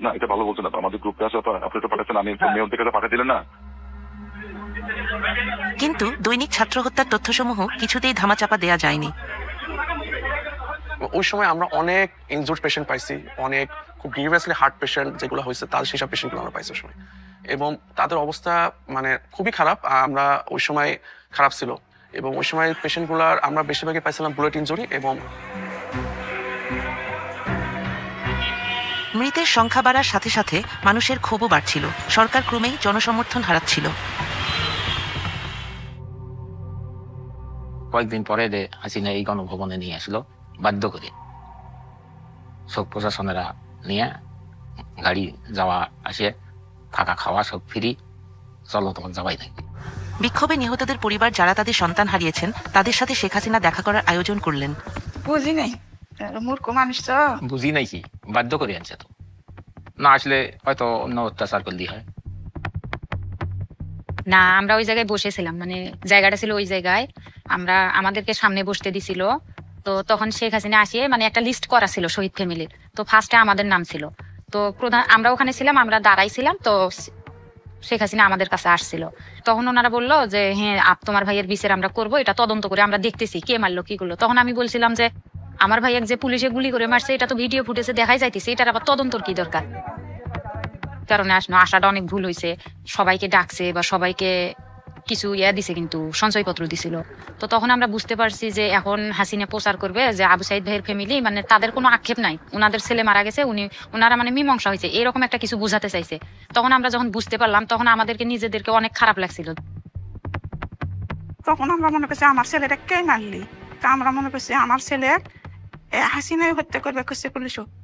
না, এটা ভালো বলছেন আপা, আমাদের গ্রুপে আছে, আপনি তো পাঠাচ্ছেন, আমি মেয়রদের কাছে পাঠিয়ে দিলেন না। কিন্তু দৈনিক ছাত্র হত্যার তথ্যসমূহ কিছুতেই ধামাচাপা দেয়া যায়নি। ওই সময় আমরা অনেক ইনজুর্ড পেশেন্ট পাইছি, অনেক খুব গ্রিভিয়াসলি হার্ট পেশেন্ট যেগুলো হয়েছে, তার সেসব পেশেন্টগুলো আমরা পাইছি ওই সময়, এবং তাদের অবস্থা মানে খুবই খারাপ। আমরা ওই সময় খারাপ ছিল, এবং ওই সময় পেশেন্টগুলার আমরা বেশিরভাগই পাইছিলাম বুলেট ইনজুরি। এবং মৃতের সংখ্যা বাড়ার সাথে সাথে মানুষের ক্ষোভও বাড়ছিল। সরকার ক্রমেই জনসমর্থন হারাচ্ছিল। কয়েকদিন পরে হাসিনা এই গণভবনে নিয়ে আসলো বাধ্য করে। সব প্রশাসনেরা নিয়ে গাড়ি যাওয়া আসে, থাকা খাওয়া সব ফ্রি, চলো তোমার যাওয়াই নাই। বিক্ষোভে নিহতদের পরিবার যারা তাদের সন্তান হারিয়েছেন তাদের সাথে শেখ হাসিনা দেখা করার আয়োজন করলেন। বুঝি নাই, মূর্খ মানুষ তো। বুঝি নাই কি, বাধ্য করে আনছে তো, না আসলে হয়তো অন্য অত্যাচার করলেই হয়। না, আমরা ওই জায়গায় বসেছিলাম, মানে জায়গাটা ছিল ওই জায়গায়, আমাদেরকে সামনে বসতে দিছিল। তো তখন শেখ হাসিনা আসিয়ে মানে একটা লিস্ট করা ছিল শহীদ ফ্যামিলির, তো ফার্স্টে আমাদের নাম ছিল। তো প্রধান আমরা ওখানে ছিলাম, আমরা দাঁড়াইছিলাম, তো শেখ হাসিনা আমাদের কাছে আসছিল। তখন ওনারা বললো যে হ্যাঁ তোমার ভাইয়ের বিচার আমরা করবো, এটা তদন্ত করে আমরা দেখতেছি কে মারলো কি করলো। তখন আমি বলছিলাম যে আমার ভাইয়ের যে পুলিশে গুলি করে মারছে এটা তো ভিডিও ফুটেজে দেখাই যাইতেছে, এটার আবার তদন্তর কি দরকার। কারণে আসাটা অনেক ভুল হয়েছে, সবাইকে ডাকছে বা সবাইকে কিছু দিছে, কিন্তু সঞ্চয়পত্র দিছিল। তো তখন আমরা বুঝতে পারছি যে এখন হাসিনা প্রচার করবে যে আবু সাইদ ভাইয়ের ফ্যামিলি মানে তাদের কোনো আক্ষেপ নাই, ওনাদের ছেলে মারা গেছে, ওনারা মানে মীমাংসা হয়েছে, এরকম একটা কিছু বোঝাতে চাইছে। তখন আমরা যখন বুঝতে পারলাম তখন আমাদেরকে নিজেদেরকে অনেক খারাপ লাগছিল। তখন আমরা মনে করছি আমার ছেলেটা কে মারলি, তা আমরা মনে করছি আমার ছেলে হাসিনাই হত্যা করবে করছে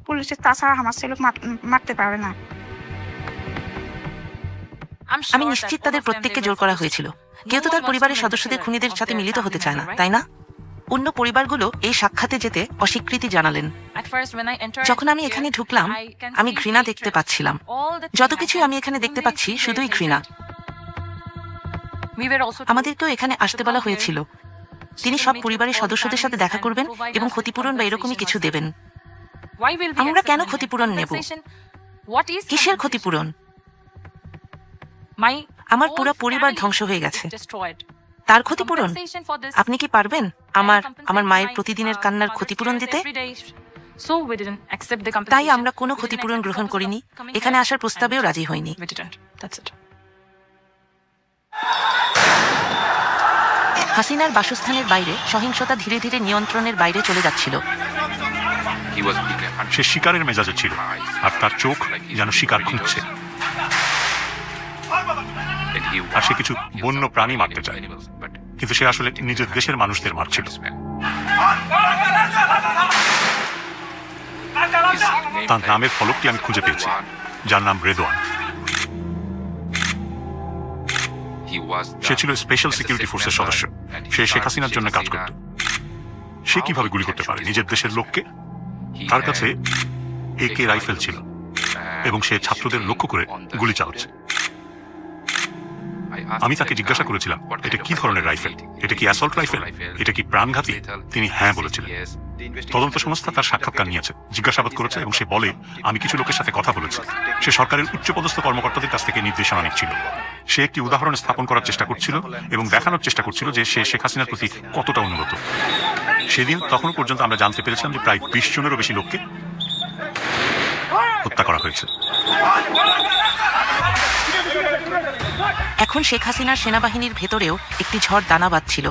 পুলিশের, তাছাড়া আমার ছেলে মারতে পারে না। আমি নিশ্চিত তাদের প্রত্যেককে জোর করা হয়েছিল। কেউ তো তার পরিবারের সদস্যদের খুনিদের সাথে মিলিত হতে চায় না, তাই না? অন্য পরিবারগুলো এই সাক্ষাতে যেতে অস্বীকৃতি জানালেন। যখন আমি এখানে ঢুকলাম আমি ঘৃণা দেখতে পাচ্ছিলাম। যত কিছু আমি এখানে দেখতে পাচ্ছি শুধুই ঘৃণা। আমাদেরকেও এখানে আসতে বলা হয়েছিল। তিনি সব পরিবারের সদস্যদের সাথে দেখা করবেন এবং ক্ষতিপূরণ বা এরকমই কিছু দেবেন। আমরা কেন ক্ষতিপূরণ নেব? কিসের ক্ষতিপূরণ? আমার পুরো পরিবার ধ্বংস হয়ে গেছে, তার ক্ষতিপূরণ? আপনি কি পারবেন আমার মায়ের প্রতিদিনের কান্নার ক্ষতিপূরণ দিতে? তাই আমরা কোনো ক্ষতিপূরণ গ্রহণ করিনি, এখানে আসার প্রস্তাবেও রাজি হইনি। হাসিনার বাসস্থানের বাইরে সহিংসতা ধীরে ধীরে নিয়ন্ত্রণের বাইরে চলে যাচ্ছিল। সে শিকারের মেজাজে ছিল, আর তার চোখ যেন শিকার খুঁজছে। আর সে কিছু বন্য প্রাণী মারতে চায়, কিন্তু সে আসলে নিজের দেশের মানুষদের মারছিল। তার নামের ফলকটি আমি খুঁজে পেয়েছি, যার নাম রেদওয়ান। সে ছিল স্পেশাল সিকিউরিটি ফোর্সের সদস্য। সে শেখ হাসিনার জন্য কাজ করত। সে কিভাবে গুলি করতে পারে নিজের দেশের লোককে? তার কাছে AK রাইফেল ছিল এবং সে ছাত্রদের লক্ষ্য করে গুলি চালাচ্ছে। আমি তাকে জিজ্ঞাসা করেছিলাম, এটা কি ধরনের রাইফেল? এটা কি অ্যাসল্ট রাইফেল? এটা কি প্রাণঘাতী? তিনি হ্যাঁ বলেছিলেন। তদন্ত সংস্থা তার সাক্ষাৎকার নিয়েছে, জিজ্ঞাসাবাদ করেছে এবং সে বলে, আমি কিছু লোকের সাথে কথা বলেছি। সে সরকারের উচ্চপদস্থ কর্মকর্তাদের কাছ থেকে নির্দেশনা নিচ্ছিল। সে একটি উদাহরণ স্থাপন করার চেষ্টা করছিল এবং দেখানোর চেষ্টা করছিল যে সে শেখ হাসিনার প্রতি কতটা অনুগত। সেদিন তখনও পর্যন্ত আমরা জানতে পেরেছিলাম যে প্রায় 20 জনেরও বেশি লোককে হত্যা করা হয়েছে। এখন শেখ হাসিনার সেনাবাহিনীর ভেতরেও একটি ঝড় দানা বাঁধছিল।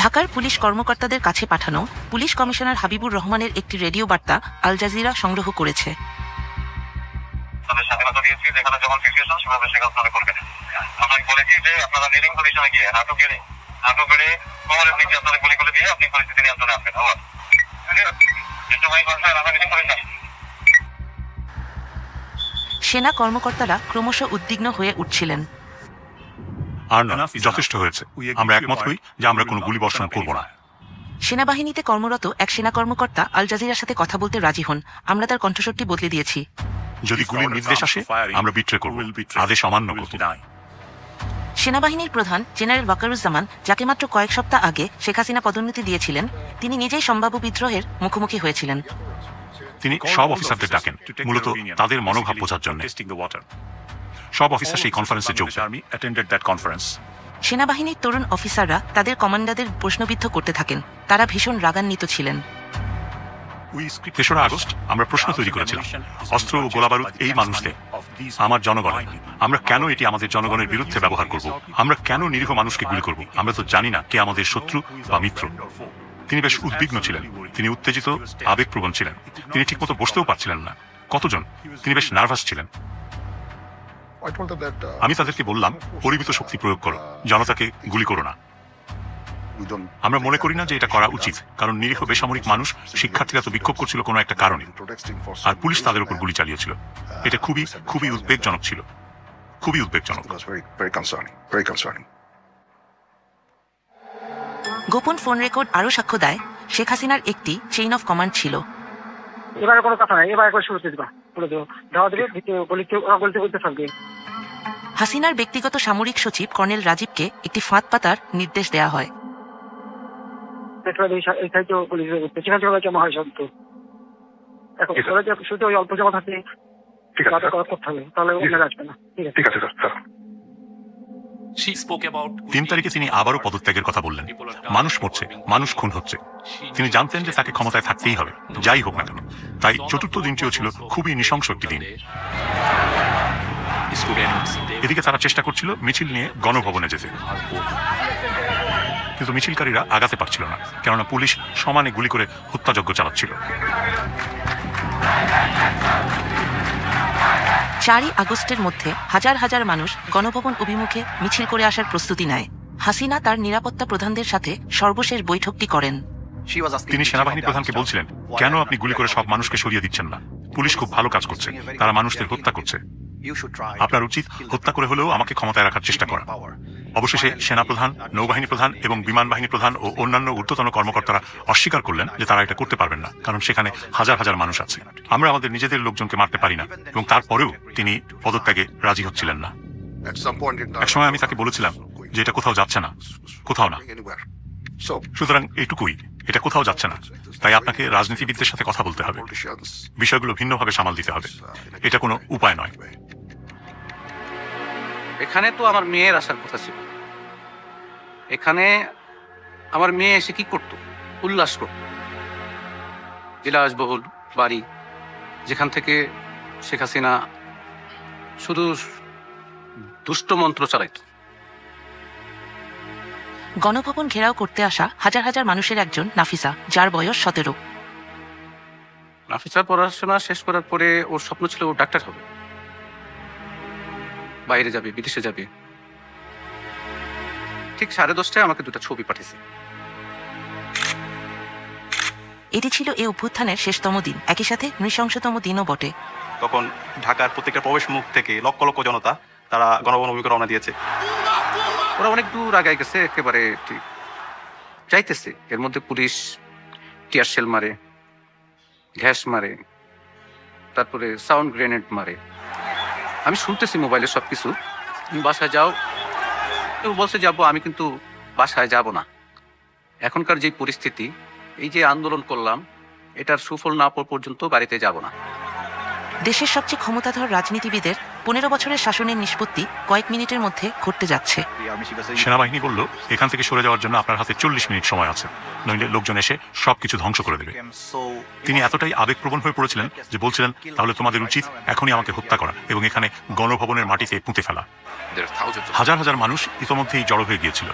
ঢাকার পুলিশ কর্মকর্তাদের কাছে পাঠানো পুলিশ কমিশনার হাবিবুর রহমানের একটি রেডিও বার্তা আল জাজিরা সংগ্রহ করেছে। সেনা কর্মকর্তারা ক্রমশ উদ্বিগ্ন হয়ে উঠছিলেন। আর না, যথেষ্ট হয়েছে। আমরা একমত হই যে আমরা কোনো গুলিবর্ষণ করব না। সেনাবাহিনীতে কর্মরত এক সেনা কর্মকর্তা আল জাজিরার সাথে কথা বলতে রাজি হন। আমরা তার কণ্ঠস্বরটি বদলে দিয়েছি। যদি গুলির নির্দেশ আসে আমরা বিট্রে করব, আদেশ অমান্য করব না। সেনাবাহিনীর প্রধান জেনারেল ওয়াকারুজ্জামান, যাকে মাত্র কয়েক সপ্তাহ আগে শেখ হাসিনা পদোন্নতি দিয়েছিলেন, তিনি নিজেই সম্ভাব্য বিদ্রোহের মুখোমুখি হয়েছিলেন। তিনি সব অফিসারদের ডাকেন মূলত তাদের মনোভাব বোঝার জন্য। সব অফিসার সেই কনফারেন্সে যোগ দেন। সেনাবাহিনীর তরুণ অফিসাররা তাদের কমান্ডারদের প্রশ্নবিদ্ধ করতে থাকেন। তারা ভীষণ রাগান্বিত ছিলেন। 3রা আগস্ট আমরা প্রশ্ন তৈরি করেছিলাম, অস্ত্র ও গোলাবারুদ এই মানুষদের, আমার জনগণ, আমরা কেন এটি আমাদের জনগণের বিরুদ্ধে ব্যবহার করব? আমরা কেন নিরীহ মানুষকে গুলি করব? আমরা তো জানি না কে আমাদের শত্রু বা মিত্র। তিনি বেশ উদ্বিগ্ন ছিলেন, তিনি উত্তেজিত, আবেগপ্রবণ ছিলেন, তিনি ঠিকমতো বসতেও পারছিলেন না। কতজন? তিনি বেশ নার্ভাস ছিলেন। আমি তাদেরকে বললাম, পরিমিত শক্তি প্রয়োগ করো, জনতাকে গুলি করো না। আমরা মনে করি না যে এটা করা উচিত, কারণ নিরীহ বেসামরিক মানুষ, শিক্ষার্থীরা তো বিক্ষোভ করছিল কোনো একটা কারণে, আর পুলিশ তাদের উপর গুলি চালিয়েছিল। এটা খুবই খুবই উদ্বেগজনক ছিল, খুবই উদ্বেগজনক। গোপন ফোন রেকর্ড আরও সাক্ষ্য দেয়, শেখ হাসিনার একটি চেইন অফ কমান্ড ছিল। এবারে কোনো কথা নাই, এবার একবার শুরুতে দিবা, বলে দেবো ধাওয়া দেবে, গলিতে বলতে থাকবে। হাসিনার ব্যক্তিগত সামরিক সচিব কর্নেল রাজীবকে একটি ফাঁদ পাতার নির্দেশ দেওয়া হয়। শুধু ওই অল্প জমা থাকে, করতে হবে, তাহলে আসবে না। ঠিক আছে স্যার। 3 তারিখে তিনি আবারও পদত্যাগের কথা বললেন। মানুষ মরছে, মানুষ খুন হচ্ছে। তিনি জানতেন যে তাকে ক্ষমতায় থাকতেই হবে, যাই হোক না কেন। তাই চতুর্থ দিনটিও ছিল খুবই নৃশংস একটি দিন। এদিকে তারা চেষ্টা করছিল মিছিল নিয়ে গণভবনে যেতে, কিন্তু মিছিলকারীরা আগাতে পারছিল না, কেননা পুলিশ সমানে গুলি করে হত্যাযজ্ঞ চালাচ্ছিল। 4 আগস্টের মধ্যে হাজার হাজার মানুষ গণভবন অভিমুখে মিছিল করে আসার প্রস্তুতি নেয়। হাসিনা তার নিরাপত্তা প্রধানদের সাথে সর্বশেষ বৈঠকটি করেন। তিনি সেনাবাহিনী প্রধানকে বলছিলেন, কেন আপনি গুলি করে সব মানুষকে সরিয়ে দিচ্ছেন না? পুলিশ খুব ভালো কাজ করছে, তারা মানুষদের হত্যা করছে। আপনার উচিত হত্যা করে হলেও আমাকে ক্ষমতায় রাখার চেষ্টা করা। অবশেষে সেনাপ্রধান, নৌবাহিনী প্রধান এবং বিমান বাহিনী প্রধান ও অন্যান্য ঊর্ধ্বতন কর্মকর্তারা অস্বীকার করলেন যে তারা এটা করতে পারবেন না, কারণ সেখানে হাজার হাজার মানুষ আছে। আমরা আমাদের নিজেদের লোকজনকে মারতে পারি না, এবং তারপরেও তিনি পদত্যাগে রাজি হচ্ছিলেন না। একসময় আমি তাকে বলেছিলাম যে এটা কোথাও যাচ্ছে না, কোথাও না। সুতরাং এইটুকুই, এটা কোথাও যাচ্ছে না। তাই আপনাকে রাজনীতিবিদদের সাথে কথা বলতে হবে, বিষয়গুলো ভিন্নভাবে সামাল দিতে হবে। এটা কোনো উপায় নয়। এখানে তো আমার মেয়ের আসার কথা ছিল। এখানে আমার মেয়ে এসে কি করত? উল্লাস করত। বিলাসবহুল বাড়ি, যেখান থেকে শেখ হাসিনা শুধু দুষ্ট মন্ত্র চালাইত। গণভবন ঘেরাও করতে আসা হাজার হাজার মানুষের একজন নাফিসা, যার বয়স 17। নাফিসা পড়াশোনা শেষ করার পরে ওর স্বপ্ন ছিল ও ডাক্তার হবে, বাইরে যাবে, বিদেশে যাবে। ঠিক 10:30টায় আমাকে 2টা ছবি পাঠিয়েছে। এটি ছিল এই অভ্যুত্থানের শেষতম দিন, একই সাথে নৃশংসতম দিনও বটে। তখন ঢাকার প্রত্যেকটা প্রবেশ মুখ থেকে লক্ষ লক্ষ জনতা তারা গণভবন অভিমুখে রওনা দিয়েছে। ওরা অনেক দূর আগায় গেছে, একেবারে ঠিক যাইতেছে। এর মধ্যে পুলিশ টিয়ার শেল মারে, গ্যাস মারে, তারপরে সাউন্ড গ্রেনেড মারে। আমি শুনতেছি মোবাইলে সবকিছু। তুমি বাসায় যাও, কেউ বলছে যাবো, আমি কিন্তু বাসায় যাব না। এখনকার যে পরিস্থিতি, এই যে আন্দোলন করলাম, এটার সুফল না পাওয়া পর্যন্ত বাড়িতে যাব না। দেশের সবচেয়ে ক্ষমতাধর রাজনীতিবিদের 15 বছরের শাসনের নিষ্পত্তি কয়েক মিনিটের মধ্যে ঘটতে যাচ্ছে। সেনাবাহিনী বলল, এখান থেকে সরে যাওয়ার জন্য আপনার হাতে 40 মিনিট সময় আছে, নইলে লোকজন এসে সবকিছু ধ্বংস করে দেবে। তিনি এতটাই আবেগপ্রবণ হয়ে পড়েছিলেন যে বলছিলেন, তাহলে তোমাদের উচিত এখনই আমাকে হত্যা করা এবং এখানে গণভবনের মাটিতে পুঁতে ফেলা। হাজার হাজার মানুষ ইতোমধ্যেই জড়ো হয়ে গিয়েছিল।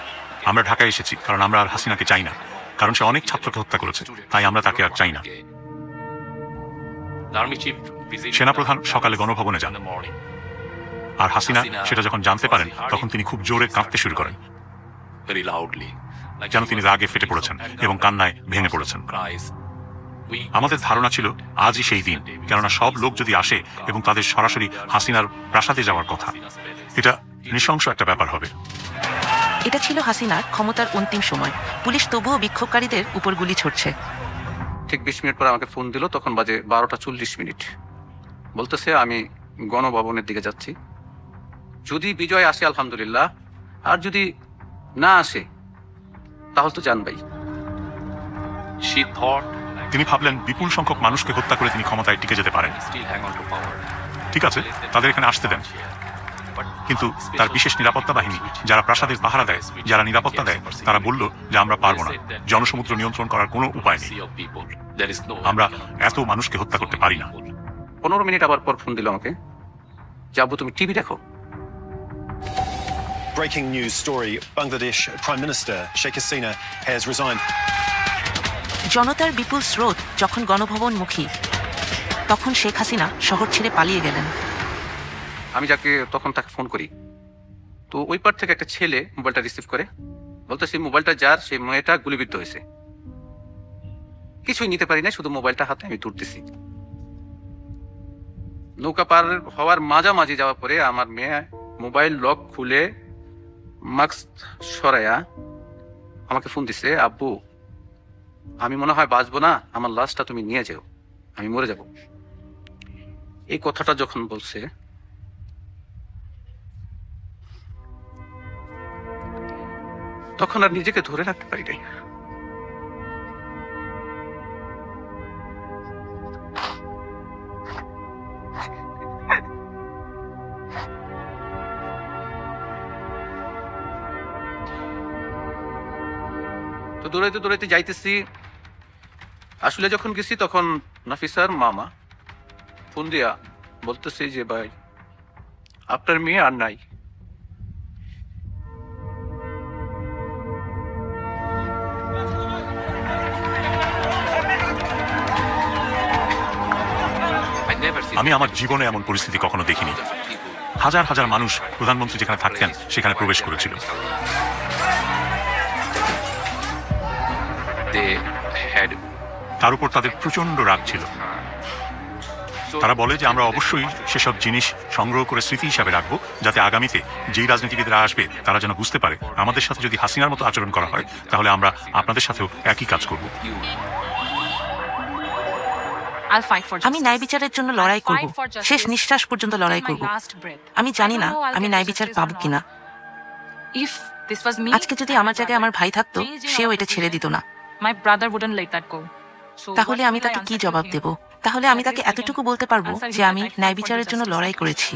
আমরা ঢাকায় এসেছি কারণ আমরা আর হাসিনাকে চাই না, কারণ সে অনেক ছাত্রকে হত্যা করেছে, তাই আমরা তাকে আর চাই না। সেনাপ্রধান সকালে গণভবনে যান, আর হাসিনা সেটা যখন জানতে পারেন তখন তিনি খুব জোরে কাঁদতে শুরু করেন, যেন তিনি রাগে ফেটে পড়েছেন এবং কান্নায় ভেঙে পড়েছেন। আমাদের ধারণা ছিল আজই সেই দিন, কেননা সব লোক যদি আসে এবং তাদের সরাসরি হাসিনার প্রাসাদে যাওয়ার কথা, এটা নৃশংস একটা ব্যাপার হবে। এটা ছিল হাসিনার ক্ষমতার অন্তিম সময়। পুলিশ তবুও বিক্ষোভকারীদের উপর গুলি ছড়ছে। ঠিক 20 মিনিট পরে আমাকে ফোন দিল, তখন বাজে 12:40। বলতেছে, আমি গণভবনের দিকে যাচ্ছি, যদি বিজয় আসে আলহামদুলিল্লাহ, আর যদি না আসে তাহলে তো জানবাই। তিনি ভাবলেন বিপুল সংখ্যক মানুষকে হত্যা করে তিনি ক্ষমতায় টিকে যেতে পারেন। ঠিক আছে, তাদের এখানে আসতে দেন, কিন্তু তার বিশেষ নিরাপত্তা বাহিনী যারা প্রাসাদের পাহারা দেয়, যারা নিরাপত্তা দেয়, তারা বলল যে আমরা পারবো না, জনসমুদ্র নিয়ন্ত্রণ করার কোনো উপায় নেই, আমরা এত মানুষকে হত্যা করতে পারি না। 15 মিনিট আবার পর ফোন দিল আমাকে, যাবো, তুমি টিভি দেখো। Breaking news story, Bangladesh Prime Minister Sheikh Hasina has resigned. জনতার বিপুল স্রোত যখন গণভবনমুখী, তখন শেখ হাসিনা শহর ছেড়ে পালিয়ে গেলেন। আমি যাকে তখন তাকে ফোন করি, তো ওই পার থেকে একটা ছেলে মোবাইলটা রিসিভ করে বলতেছে, মোবাইলটা যার, সেই মেয়েটা গুলিবিদ্ধ হয়েছে। কিছুই নিতে পারি না, শুধু মোবাইলটা হাতে আমি তুলতেছি। নৌকা পার হওয়ার মাঝামাঝি যাওয়ার পরে আমার মেয়ে মোবাইল লক খুলে মাস্ক সরাইয়া আমাকে ফোন দিছে, আব্বু আমি মনে হয় বাঁচবো না, আমার লাশটা তুমি নিয়ে যাও, আমি মরে যাব। এই কথাটা যখন বলছে, তখন আর নিজেকে ধরে রাখতে পারি নাই। দৌড়াইতে দৌড়াইতে যাইতেছি, আসলে যখন গেছি তখন নাফিসার মামা ফোন দিয়া বলতেছে যে ভাই আপনার মেয়ে আর নাই। আমি আমার জীবনে এমন পরিস্থিতি কখনো দেখিনি। হাজার হাজার মানুষ প্রধানমন্ত্রী যেখানে থাকতেন সেখানে প্রবেশ করেছিল। তার উপর তাদের প্রচন্ড রাগ ছিল। তারা বলে যে আমরা অবশ্যই সেসব জিনিস সংগ্রহ করে স্মৃতি হিসাবে রাখবো, যাতে আগামীতে যেই রাজনীতিবিদরা আসবে তারা যেন বুঝতে পারে আমাদের সাথে যদি হাসিনার মতো আচরণ করা হয় তাহলে আমরা আপনাদের সাথেও একই কাজ করব। আমি ন্যায় বিচারের জন্য লড়াই করব, শেষ নিঃশ্বাস পর্যন্ত লড়াই করব। আমি জানি না আমি ন্যায় বিচার পাবো কিনা। আজকে যদি আমার জায়গায় আমার ভাই থাকতো, সেও এটা ছেড়ে দিত না। তাহলে আমি তাকে কি জবাব দেব? তাহলে আমি তাকে এতটুকু বলতে পারবো যে আমি ন্যায় বিচারের জন্য লড়াই করেছি।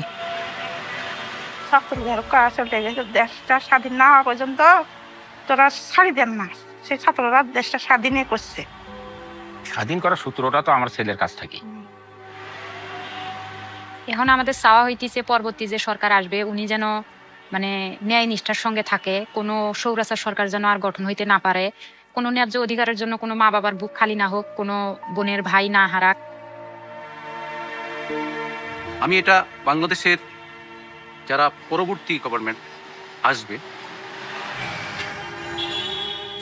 দেশটা স্বাধীন না হওয়া পর্যন্ত তোরা ছাড়ি দেন না, সেই ছাত্ররা দেশটা স্বাধীনই করছে। স্বাধীন করার সূত্রটা তো আমার ছেলের কাছ থেকে। এখন আমাদের চাওয়া হইতেছে পরবর্তী যে সরকার আসবে উনি যেন মানে ন্যায় নিষ্ঠার সঙ্গে থাকে, কোনো স্বৈরাচার সরকার যেন আর গঠন হইতে না পারে, কোনো ন্যায্য অধিকারের জন্য কোনো মা বাবার বুক খালি না হোক, কোনো বোনের ভাই না হারাক। আমি এটা বাংলাদেশের যারা পরবর্তী গভর্নমেন্ট আসবে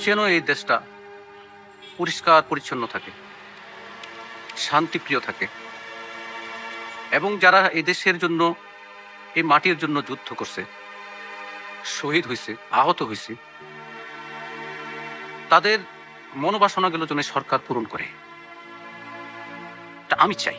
যেন এই দেশটা পরিষ্কার পরিচ্ছন্ন থাকে, শান্তিপ্রিয় থাকে, এবং যারা এই দেশের জন্য এই মাটির জন্য যুদ্ধ করছে, শহীদ হয়েছে, আহত হয়েছে, তাদের মনোবাসনাগুলো যেন সরকার পূরণ করে, তা আমি চাই।